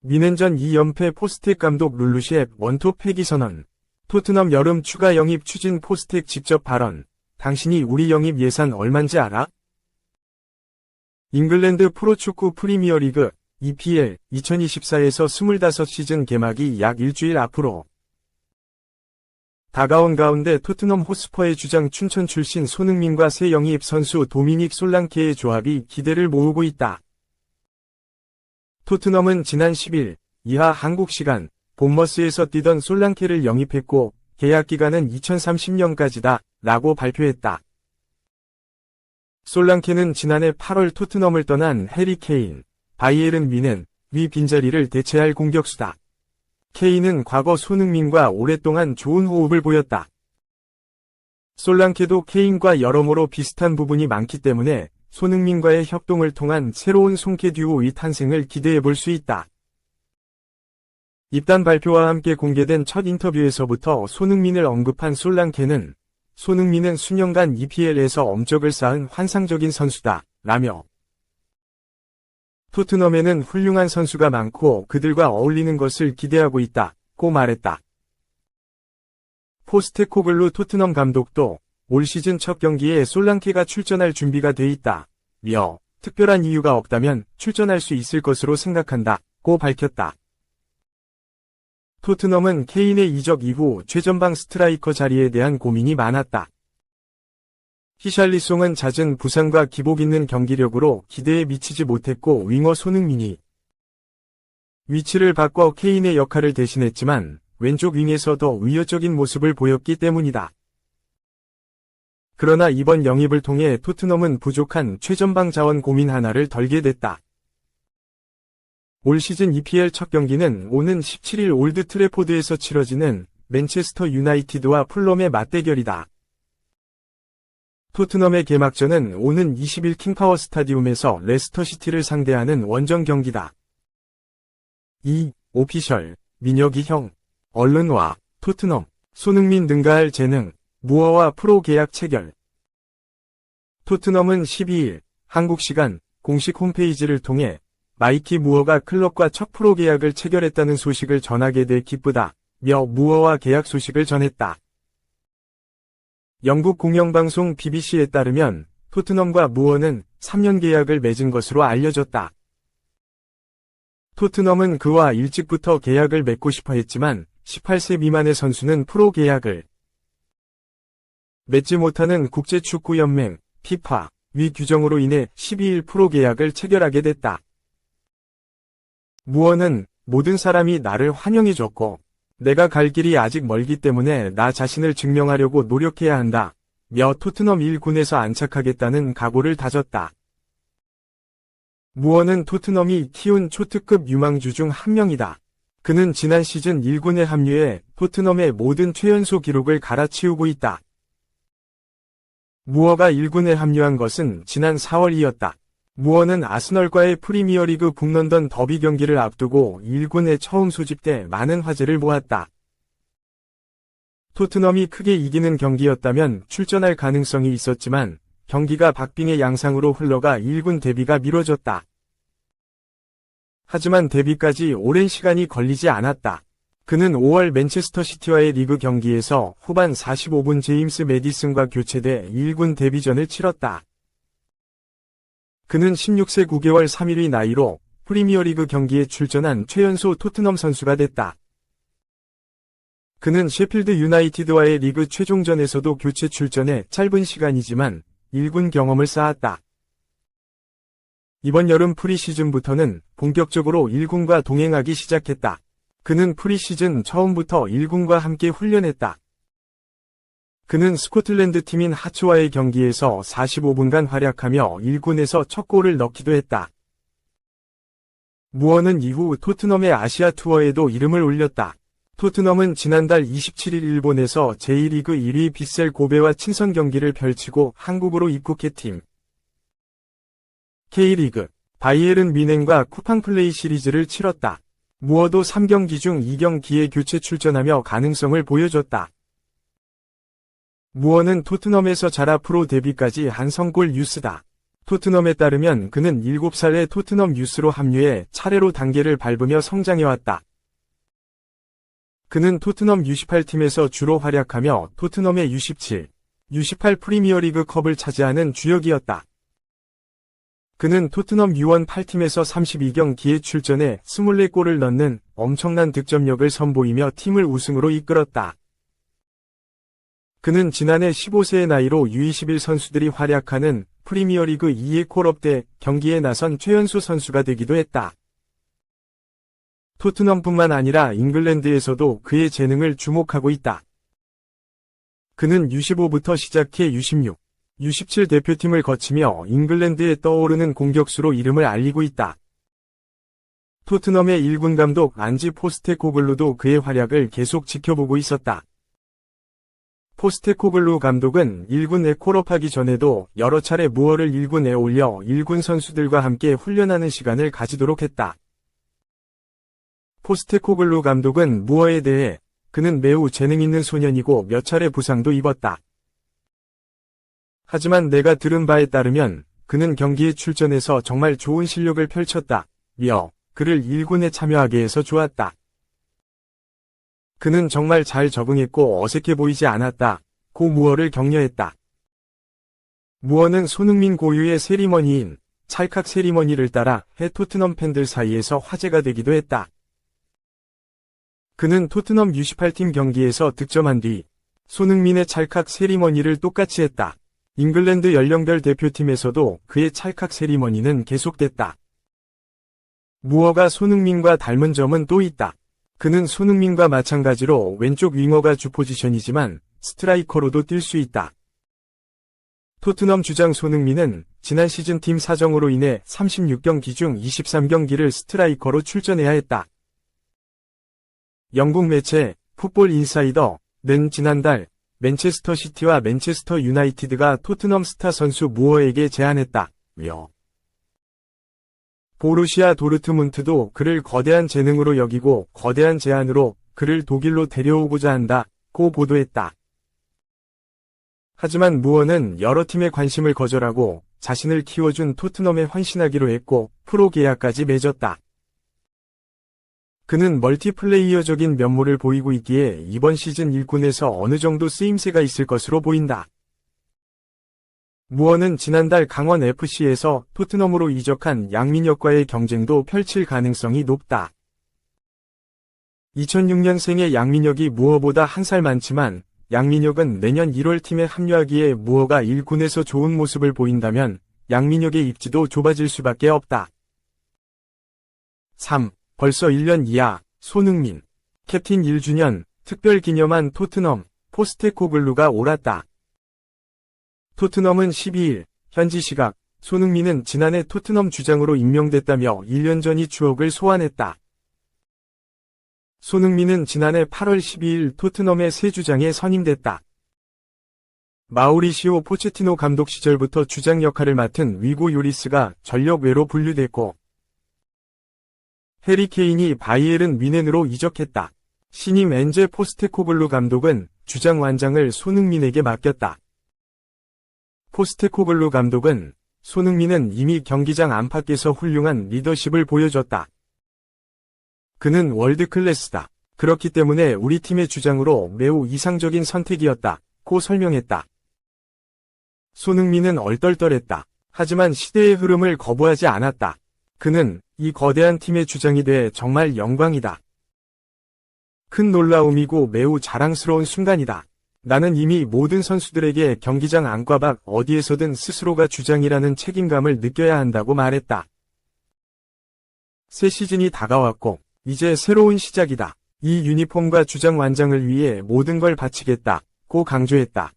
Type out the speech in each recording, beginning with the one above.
미넨전 2연패 포스텍 감독 룰루시앱 원톱 폐기 선언. 토트넘 여름 추가 영입 추진 포스텍 직접 발언. 당신이 우리 영입 예산 얼만지 알아? 잉글랜드 프로축구 프리미어리그 EPL 2024에서 25시즌 개막이 약 일주일 앞으로 다가온 가운데 토트넘 호스퍼의 주장 춘천 출신 손흥민과 새 영입 선수 도미닉 솔랑케의 조합이 기대를 모으고 있다. 토트넘은 지난 10일 이하 한국 시간 본머스에서 뛰던 솔랑케를 영입했고 계약 기간은 2030년까지다 라고 발표했다. 솔랑케는 지난해 8월 토트넘을 떠난 해리 케인, 바이에른 뮌헨, 위 빈자리를 대체할 공격수다. 케인은 과거 손흥민과 오랫동안 좋은 호흡을 보였다. 솔랑케도 케인과 여러모로 비슷한 부분이 많기 때문에 손흥민과의 협동을 통한 새로운 송케 듀오의 탄생을 기대해볼 수 있다. 입단 발표와 함께 공개된 첫 인터뷰에서부터 손흥민을 언급한 솔랑케는 손흥민은 수년간 EPL에서 엄적을 쌓은 환상적인 선수다 라며 토트넘에는 훌륭한 선수가 많고 그들과 어울리는 것을 기대하고 있다고 말했다. 포스테코글루 토트넘 감독도 올 시즌 첫 경기에 솔랑케가 출전할 준비가 돼 있다며 특별한 이유가 없다면 출전할 수 있을 것으로 생각한다고 밝혔다. 토트넘은 케인의 이적 이후 최전방 스트라이커 자리에 대한 고민이 많았다. 히샬리송은 잦은 부상과 기복 있는 경기력으로 기대에 미치지 못했고 윙어 손흥민이 위치를 바꿔 케인의 역할을 대신했지만 왼쪽 윙에서 더 위협적인 모습을 보였기 때문이다. 그러나 이번 영입을 통해 토트넘은 부족한 최전방 자원 고민 하나를 덜게 됐다. 올 시즌 EPL 첫 경기는 오는 17일 올드 트래포드에서 치러지는 맨체스터 유나이티드와 풀럼의 맞대결이다. 토트넘의 개막전은 오는 20일 킹파워 스타디움에서 레스터시티를 상대하는 원정 경기다. 이 오피셜 민혁이 형 얼른와 토트넘 손흥민 능가할 재능 무어와 프로 계약 체결. 토트넘은 12일 한국 시간 공식 홈페이지를 통해 마이키 무어가 클럽과 첫 프로 계약을 체결했다는 소식을 전하게 돼 기쁘다며 무어와 계약 소식을 전했다. 영국 공영방송 BBC에 따르면 토트넘과 무어는 3년 계약을 맺은 것으로 알려졌다. 토트넘은 그와 일찍부터 계약을 맺고 싶어 했지만 18세 미만의 선수는 프로 계약을 맺지 못하는 국제축구연맹 FIFA 위 규정으로 인해 12일 프로 계약을 체결하게 됐다. 무어는 모든 사람이 나를 환영해줬고 내가 갈 길이 아직 멀기 때문에 나 자신을 증명하려고 노력해야 한다. 며 토트넘 1군에서 안착하겠다는 각오를 다졌다. 무어는 토트넘이 키운 초특급 유망주 중 한 명이다. 그는 지난 시즌 1군에 합류해 토트넘의 모든 최연소 기록을 갈아치우고 있다. 무어가 1군에 합류한 것은 지난 4월이었다. 무어는 아스널과의 프리미어리그 북런던 더비 경기를 앞두고 1군에 처음 소집돼 많은 화제를 모았다. 토트넘이 크게 이기는 경기였다면 출전할 가능성이 있었지만 경기가 박빙의 양상으로 흘러가 1군 데뷔가 미뤄졌다. 하지만 데뷔까지 오랜 시간이 걸리지 않았다. 그는 5월 맨체스터 시티와의 리그 경기에서 후반 45분 제임스 매디슨과 교체돼 1군 데뷔전을 치렀다. 그는 16세 9개월 3일의 나이로 프리미어리그 경기에 출전한 최연소 토트넘 선수가 됐다. 그는 셰필드 유나이티드와의 리그 최종전에서도 교체 출전해 짧은 시간이지만 1군 경험을 쌓았다. 이번 여름 프리시즌부터는 본격적으로 1군과 동행하기 시작했다. 그는 프리시즌 처음부터 1군과 함께 훈련했다. 그는 스코틀랜드 팀인 하츠와의 경기에서 45분간 활약하며 1군에서 첫 골을 넣기도 했다. 무어는 이후 토트넘의 아시아 투어에도 이름을 올렸다. 토트넘은 지난달 27일 일본에서 제1리그 1위 빗셀 고베와 친선 경기를 펼치고 한국으로 입국해 팀 K리그 바이에른 뮌헨과 쿠팡 플레이 시리즈를 치렀다. 무어도 3경기 중 2경기에 교체 출전하며 가능성을 보여줬다. 무어는 토트넘에서 자라 프로 데뷔까지 한 성골 유스다. 토트넘에 따르면 그는 7살에 토트넘 유스로 합류해 차례로 단계를 밟으며 성장해왔다. 그는 토트넘 U18팀에서 주로 활약하며 토트넘의 U17, U18 프리미어리그 컵을 차지하는 주역이었다. 그는 토트넘 U1 8팀에서 32경기에 출전해 24골을 넣는 엄청난 득점력을 선보이며 팀을 우승으로 이끌었다. 그는 지난해 15세의 나이로 U21 선수들이 활약하는 프리미어리그 2의 콜업 대 경기에 나선 최연소 선수가 되기도 했다. 토트넘뿐만 아니라 잉글랜드에서도 그의 재능을 주목하고 있다. 그는 U15부터 시작해 U16, U17 대표팀을 거치며 잉글랜드에 떠오르는 공격수로 이름을 알리고 있다. 토트넘의 1군 감독 안지 포스테코글루도 그의 활약을 계속 지켜보고 있었다. 포스테코글루 감독은 1군에 콜업하기 전에도 여러 차례 무어를 1군에 올려 1군 선수들과 함께 훈련하는 시간을 가지도록 했다. 포스테코글루 감독은 무어에 대해 그는 매우 재능 있는 소년이고 몇 차례 부상도 입었다. 하지만 내가 들은 바에 따르면 그는 경기에 출전해서 정말 좋은 실력을 펼쳤다. 며 그를 1군에 참여하게 해서 좋았다. 그는 정말 잘 적응했고 어색해 보이지 않았다. 고 무어를 격려했다. 무어는 손흥민 고유의 세리머니인 찰칵 세리머니를 따라 해 토트넘 팬들 사이에서 화제가 되기도 했다. 그는 토트넘 U18팀 경기에서 득점한 뒤 손흥민의 찰칵 세리머니를 똑같이 했다. 잉글랜드 연령별 대표팀에서도 그의 찰칵 세리머니는 계속됐다. 무어가 손흥민과 닮은 점은 또 있다. 그는 손흥민과 마찬가지로 왼쪽 윙어가 주 포지션이지만 스트라이커로도 뛸 수 있다. 토트넘 주장 손흥민은 지난 시즌 팀 사정으로 인해 36경기 중 23경기를 스트라이커로 출전해야 했다. 영국 매체 풋볼 인사이더는 지난달 맨체스터 시티와 맨체스터 유나이티드가 토트넘 스타 선수 무어에게 제안했다. 보루시아 도르트문트도 그를 거대한 재능으로 여기고 거대한 제안으로 그를 독일로 데려오고자 한다고 보도했다. 하지만 무어는 여러 팀의 관심을 거절하고 자신을 키워준 토트넘에 헌신하기로 했고 프로 계약까지 맺었다. 그는 멀티플레이어적인 면모를 보이고 있기에 이번 시즌 1군에서 어느 정도 쓰임새가 있을 것으로 보인다. 무어는 지난달 강원 FC에서 토트넘으로 이적한 양민혁과의 경쟁도 펼칠 가능성이 높다. 2006년생의 양민혁이 무어보다 한 살 많지만 양민혁은 내년 1월 팀에 합류하기에 무어가 1군에서 좋은 모습을 보인다면 양민혁의 입지도 좁아질 수밖에 없다. 3. 벌써 1년 이하, 손흥민. 캡틴 1주년, 특별 기념한 토트넘, 포스테코글루가 옳았다. 토트넘은 12일, 현지 시각, 손흥민은 지난해 토트넘 주장으로 임명됐다며 1년 전이 추억을 소환했다. 손흥민은 지난해 8월 12일 토트넘의 새 주장에 선임됐다. 마우리시오 포체티노 감독 시절부터 주장 역할을 맡은 위고 요리스가 전력 외로 분류됐고, 해리 케인이 바이에른 뮌헨으로 이적했다. 신임 엔제 포스테코글루 감독은 주장 완장을 손흥민에게 맡겼다. 포스테코글루 감독은 손흥민은 이미 경기장 안팎에서 훌륭한 리더십을 보여줬다. 그는 월드클래스다. 그렇기 때문에 우리 팀의 주장으로 매우 이상적인 선택이었다고 설명했다. 손흥민은 얼떨떨했다. 하지만 시대의 흐름을 거부하지 않았다. 그는 이 거대한 팀의 주장이 돼 정말 영광이다. 큰 놀라움이고 매우 자랑스러운 순간이다. 나는 이미 모든 선수들에게 경기장 안과 밖 어디에서든 스스로가 주장이라는 책임감을 느껴야 한다고 말했다. 새 시즌이 다가왔고 이제 새로운 시작이다. 이 유니폼과 주장 완장을 위해 모든 걸 바치겠다고 강조했다.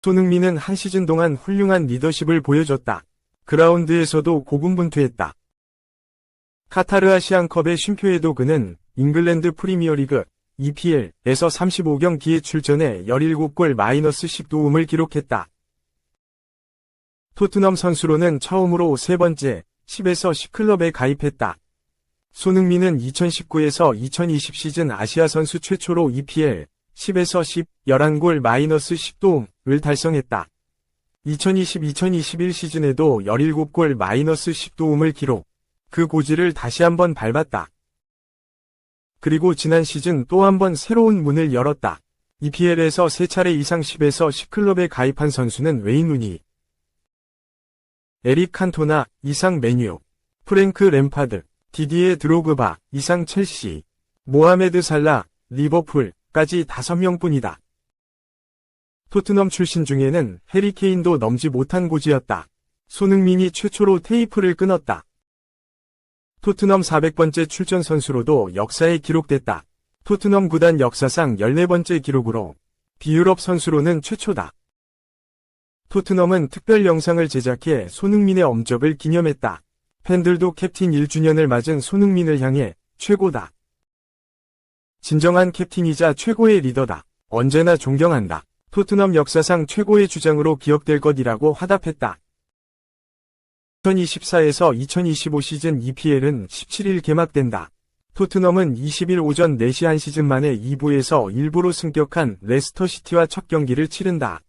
손흥민은 한 시즌 동안 훌륭한 리더십을 보여줬다. 그라운드에서도 고군분투했다. 카타르 아시안컵의 쉼표에도 그는 잉글랜드 프리미어리그 EPL에서 35경기에 출전해 17골 -10도움을 기록했다. 토트넘 선수로는 처음으로 세 번째 10에서 10클럽에 가입했다. 손흥민은 2019에서 2020 시즌 아시아 선수 최초로 EPL 10에서 10, 11골 마이너스 10도움을 달성했다. 2020-2021 시즌에도 17골 마이너스 10도움을 기록. 그 고지를 다시 한번 밟았다. 그리고 지난 시즌 또 한 번 새로운 문을 열었다. EPL에서 3차례 이상 10에서 10클럽에 가입한 선수는 웨인 루니, 에릭 칸토나, 이상 맨유, 프랭크 램파드, 디디에 드로그바, 이상 첼시, 모하메드 살라, 리버풀까지 5명뿐이다. 토트넘 출신 중에는 해리 케인도 넘지 못한 고지였다. 손흥민이 최초로 테이프를 끊었다. 토트넘 400번째 출전 선수로도 역사에 기록됐다. 토트넘 구단 역사상 14번째 기록으로 비유럽 선수로는 최초다. 토트넘은 특별 영상을 제작해 손흥민의 엄접을 기념했다. 팬들도 캡틴 1주년을 맞은 손흥민을 향해 최고다. 진정한 캡틴이자 최고의 리더다. 언제나 존경한다. 토트넘 역사상 최고의 주장으로 기억될 것이라고 화답했다. 2024에서 2025 시즌 EPL은 17일 개막된다. 토트넘은 20일 오전 4시 한 시즌 만에 2부에서 일부로 승격한 레스터시티와 첫 경기를 치른다.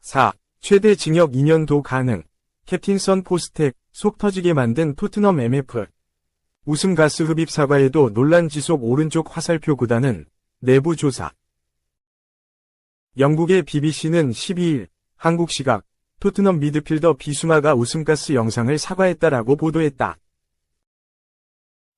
4. 최대 징역 2년도 가능. 캡틴 선 포스텍, 속 터지게 만든 토트넘 MF. 웃음 가스 흡입 사과에도 논란 지속. 오른쪽 화살표 구단은 내부 조사. 영국의 BBC는 12일 한국 시각 토트넘 미드필더 비수마가 웃음가스 영상을 사과했다라고 보도했다.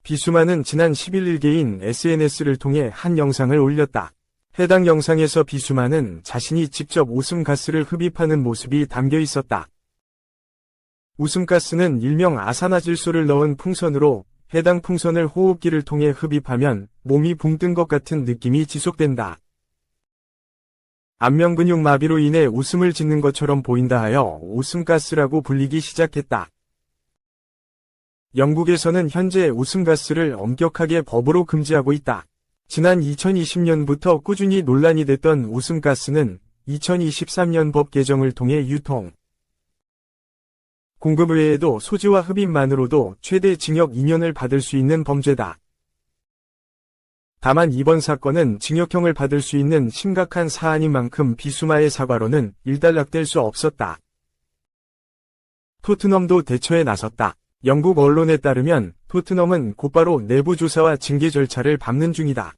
비수마는 지난 10일 개인 SNS를 통해 한 영상을 올렸다. 해당 영상에서 비수마는 자신이 직접 웃음가스를 흡입하는 모습이 담겨 있었다. 웃음가스는 일명 아산화질소를 넣은 풍선으로 해당 풍선을 호흡기를 통해 흡입하면 몸이 붕 뜬 것 같은 느낌이 지속된다. 안면근육 마비로 인해 웃음을 짓는 것처럼 보인다 하여 웃음가스라고 불리기 시작했다. 영국에서는 현재 웃음가스를 엄격하게 법으로 금지하고 있다. 지난 2020년부터 꾸준히 논란이 됐던 웃음가스는 2023년 법 개정을 통해 유통, 공급 외에도 소지와 흡입만으로도 최대 징역 2년을 받을 수 있는 범죄다. 다만 이번 사건은 징역형을 받을 수 있는 심각한 사안인 만큼 비수마의 사과로는 일단락될 수 없었다. 토트넘도 대처에 나섰다. 영국 언론에 따르면 토트넘은 곧바로 내부 조사와 징계 절차를 밟는 중이다.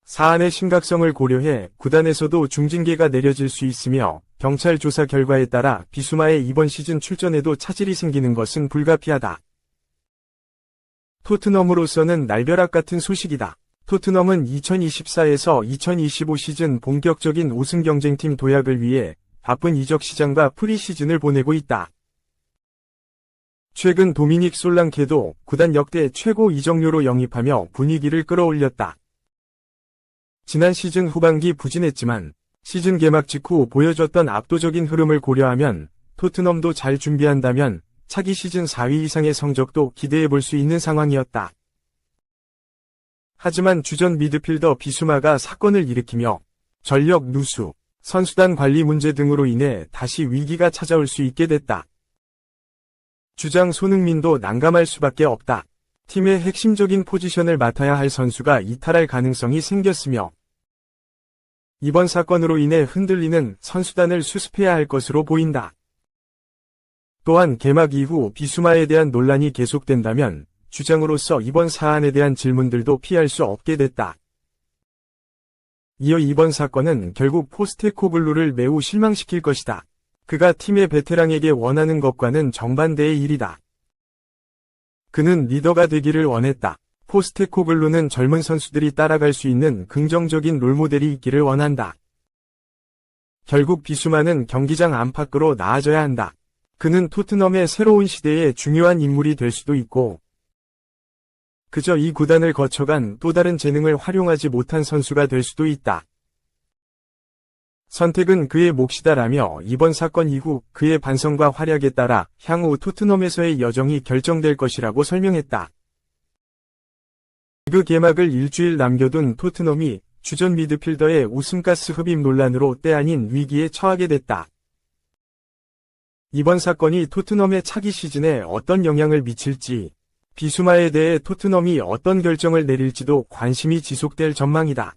사안의 심각성을 고려해 구단에서도 중징계가 내려질 수 있으며 경찰 조사 결과에 따라 비수마의 이번 시즌 출전에도 차질이 생기는 것은 불가피하다. 토트넘으로서는 날벼락 같은 소식이다. 토트넘은 2024에서 2025 시즌 본격적인 우승 경쟁팀 도약을 위해 바쁜 이적 시장과 프리시즌을 보내고 있다. 최근 도미닉 솔랑케도 구단 역대 최고 이적료로 영입하며 분위기를 끌어올렸다. 지난 시즌 후반기 부진했지만 시즌 개막 직후 보여줬던 압도적인 흐름을 고려하면 토트넘도 잘 준비한다면 차기 시즌 4위 이상의 성적도 기대해볼 수 있는 상황이었다. 하지만 주전 미드필더 비수마가 사건을 일으키며 전력 누수, 선수단 관리 문제 등으로 인해 다시 위기가 찾아올 수 있게 됐다. 주장 손흥민도 난감할 수밖에 없다. 팀의 핵심적인 포지션을 맡아야 할 선수가 이탈할 가능성이 생겼으며 이번 사건으로 인해 흔들리는 선수단을 수습해야 할 것으로 보인다. 또한 개막 이후 비수마에 대한 논란이 계속된다면 주장으로서 이번 사안에 대한 질문들도 피할 수 없게 됐다. 이어 이번 사건은 결국 포스테코글루를 매우 실망시킬 것이다. 그가 팀의 베테랑에게 원하는 것과는 정반대의 일이다. 그는 리더가 되기를 원했다. 포스테코글루는 젊은 선수들이 따라갈 수 있는 긍정적인 롤모델이 있기를 원한다. 결국 비수마는 경기장 안팎으로 나아져야 한다. 그는 토트넘의 새로운 시대의 중요한 인물이 될 수도 있고 그저 이 구단을 거쳐간 또 다른 재능을 활용하지 못한 선수가 될 수도 있다. 선택은 그의 몫이다라며 이번 사건 이후 그의 반성과 활약에 따라 향후 토트넘에서의 여정이 결정될 것이라고 설명했다. 리그 개막을 일주일 남겨둔 토트넘이 주전 미드필더의 웃음가스 흡입 논란으로 때 아닌 위기에 처하게 됐다. 이번 사건이 토트넘의 차기 시즌에 어떤 영향을 미칠지 비수마에 대해 토트넘이 어떤 결정을 내릴지도 관심이 지속될 전망이다.